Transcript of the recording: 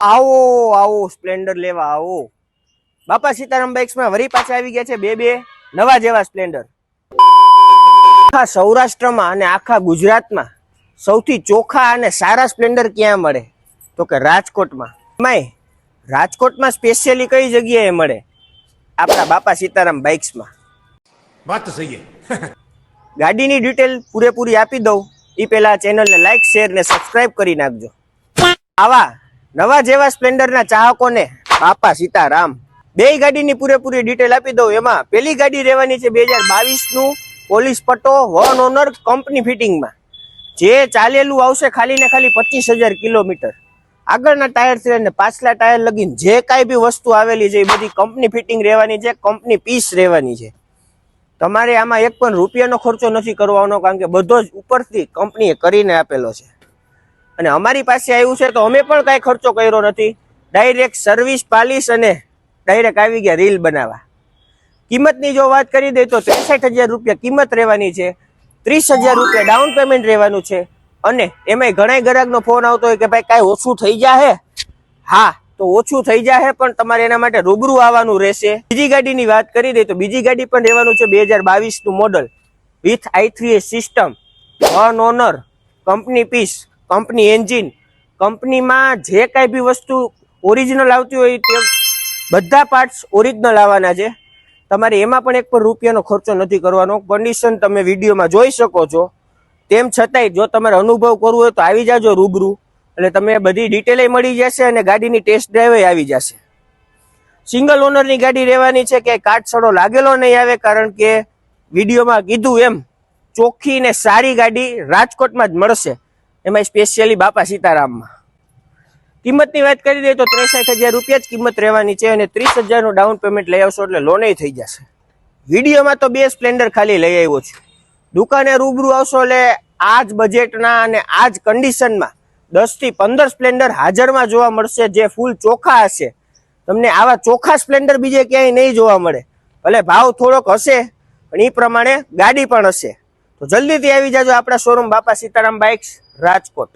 આવો આવો સ્પ્લેન્ડર લેવા આવો. બાપા સીતારામ બાઇક્સ માં વરી પાછા આવી ગયા છે બે નવા જેવા સ્પ્લેન્ડર. આખા સૌરાષ્ટ્રમાં અને આખા ગુજરાતમાં સૌથી ચોખ્ખા અને સારા સ્પ્લેન્ડર ક્યાં મળે તો કે રાજકોટમાં. રાજકોટમાં સ્પેશિયલી કઈ જગ્યાએ મળે? આપણા બાપા સીતારામ બાઇક્સમાં. વાત તો સહી છે. ગાડીની ડિટેલ પૂરેપૂરી આપી દઉં એ પહેલા ચેનલને લાઈક શેર ને સબસ્ક્રાઇબ કરી નાખજો. આવા નવા જેવા સ્પ્લેન્ડરના ચાહકોને બાપા સીતારામ. બે ગાડીની પૂરેપૂરી ડિટેલ આપી દઉં. એમાં પેલી ગાડી રહેવાની છે 2022 નું પોલીસ પટ્ટો 1 ઓનર કંપની ફિટિંગમાં, જે ચાલેલું આવશે ખાલી ને ખાલી 25,000 કિલોમીટર. આગળના ટાયરથી લઈને પાછલા ટાયર લગીને જે કાંઈ બી વસ્તુ આવેલી છે એ બધી કંપની ફિટિંગ રહેવાની છે, કંપની પીસ રહેવાની છે. તમારે આમાં એક પણ રૂપિયાનો ખર્ચો નથી કરવાનો, કારણ કે બધો જ ઉપરથી કંપનીએ કરીને આપેલો છે. અને અમારી પાસે આવ્યું છે તો અમે પણ કાંઈ ખર્ચો કર્યો નથી. ડાયરેક્ટ સર્વિસ પાલિશ અને ડાયરેક્ટ આવી ગયા રીલ બનાવવા. કિંમતની જો વાત કરી દે તો 63,000 રૂપિયા કિંમત રહેવાની છે, 30,000 રૂપિયા ડાઉન પેમેન્ટ રહેવાનું છે. અને એમાંય ઘણા ગ્રાહકનો ફોન આવતો હોય કે ભાઈ કાંઈ ઓછું થઈ જાય. હા, તો ઓછું થઈ જાય, પણ તમારે એના માટે રૂબરૂ આવવાનું રહેશે. બીજી ગાડીની વાત કરી દે તો બીજી ગાડી પણ રહેવાનું છે 2022 નું model with i3 system, 1 owner, company piece, company engine. કંપનીમાં જે કાંઈ બી વસ્તુ ઓરિજિનલ આવતી હોય તે બધા પાર્ટ્સ ઓરિજિનલ આવવાના છે. તમારે એમાં પણ એક પણ રૂપિયાનો ખર્ચો નથી કરવાનો. કન્ડિશન તમે વિડીયોમાં જોઈ શકો છો. તેમ છતાંય જો તમારે અનુભવ કરવો હોય તો આવી જાજો રૂબરૂ, એટલે તમે બધી ડિટેલ મળી જશે અને ગાડીની ટેસ્ટ ડ્રાઈવ આવી જશે. સિંગલ ઓનરની ગાડી રહેવાની છે, કે કાટસડો લાગેલો નહીં આવે, કારણ કે વિડીયોમાં કીધું એમ ચોખ્ખી ને સારી ગાડી રાજકોટમાં જ મળશે, એમાં સ્પેશિયલી બાપા સીતારામમાં. કિંમતની વાત કરી દઈએ તો 63,000 રૂપિયા જ કિંમત રહેવાની છે અને 30,000 નું ડાઉન પેમેન્ટ લઈ આવશો એટલે લોન થઈ જશે. વિડીયોમાં તો 2 સ્પ્લેન્ડર ખાલી લઈ આવ્યો છું. દુકાને રૂબરૂ આવશો એટલે આ જ બજેટના અને આ જ કન્ડિશનમાં 10 થી 15 સ્પ્લેન્ડર હાજરમાં જોવા મળશે, જે ફૂલ ચોખ્ખા હશે. તમને આવા ચોખ્ખા સ્પ્લેન્ડર બીજે ક્યાંય નહીં જોવા મળે. ભલે ભાવ થોડોક હશે પણ એ પ્રમાણે ગાડી પણ હશે. તો જલ્દીથી આવી જાજો આપણા શોરૂમ બાપા સીતારામ બાઇક્સ રાજકોટ.